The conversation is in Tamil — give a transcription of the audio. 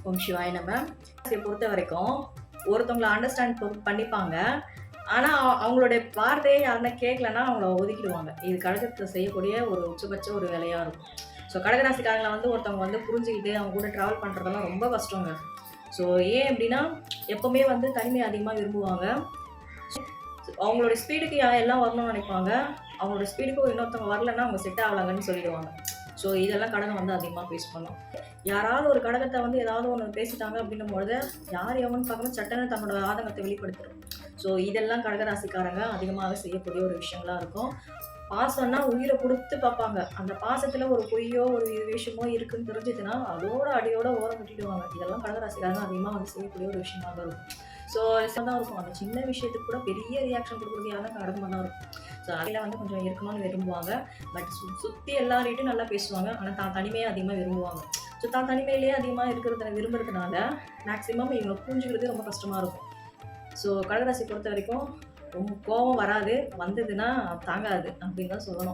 ஓம் சிவாய நம. பொறுத்த வரைக்கும் ஒருத்தவங்கள அண்டர்ஸ்டாண்ட் பண்ணிப்பாங்க. ஆனா, அவங்களுடைய வார்த்தையே யாருன்னா கேட்கலன்னா அவங்கள ஒதுக்கிடுவாங்க. இது கடகத்துல செய்யக்கூடிய ஒரு உச்சபட்ச ஒரு வேலையா இருக்கும். ஸோ கடகராசிக்காரங்கள வந்து ஒருத்தவங்க வந்து புரிஞ்சுக்கிட்டு அவங்க கூட ட்ராவல் பண்றதெல்லாம் ரொம்ப கஷ்டங்க. ஸோ ஏன் அப்டின்னா, எப்பவுமே வந்து தனிமைய அதிகமா விரும்புவாங்க. அவங்களோட ஸ்பீடுக்கு எல்லாம் வரணும்னு நினைப்பாங்க. அவங்களோட ஸ்பீடுக்கு இன்னொருத்தவங்க வரலன்னா அவங்க செட் ஆகலங்கன்னு சொல்லிடுவாங்க. ஸோ இதெல்லாம் கடகம் வந்து அதிகமா ஃபேஸ் பண்ணும். யாராவது ஒரு கடகத்த வந்து ஏதாவது ஒண்ணு பேசிட்டாங்க அப்படின்னும்பொழுது, யார் எவன்னு பார்க்காம சட்டுன்னு தன்னோட ஆதங்கத்த வெளிப்படுத்திரும். ஸோ இதெல்லாம் கடகராசிக்காரங்க அதிகமாக செய்யக்கூடிய ஒரு விஷயங்களா இருக்கும். பாசம்னா உயிர குடுத்து பார்ப்பாங்க. அந்த பாசத்துல ஒரு பொய்யோ, ஒரு விஷயமோ இருக்குன்னு தெரிஞ்சுதுன்னா, அதோட அடியோட ஓரம் கட்டிடுவாங்க. இதெல்லாம் கடகராசிக்காரங்க அதிகமா வந்து செய்யக்கூடிய ஒரு விஷயமா தான் இருக்கும். ஸோ தான் இருக்கும். அந்த சின்ன விஷயத்துக்கு கூட பெரிய ரியாக்ஷன் குடுக்குறது யாருன்னா கடகமா தான் இருக்கும். ஸோ அதில வந்து கொஞ்சம் இருக்கணும்னு விரும்புவாங்க. பட் சுத்தி எல்லார்கிட்டயும் நல்லா பேசுவாங்க. ஆனா தான் தனிமைய அதிகமா விரும்புவாங்க. ஸோ தான் தனிமையிலேயே அதிகமா இருக்கிறத விரும்புறதுனால, மேக்ஸிமம் இவங்கள புரிஞ்சுக்கிறது ரொம்ப கஷ்டமா இருக்கும். ஸோ கடகராசி பொறுத்த வரைக்கும் கோவம் வராது. வந்ததுன்னா தாங்காது அப்படின்னு தான் சொல்லணும்.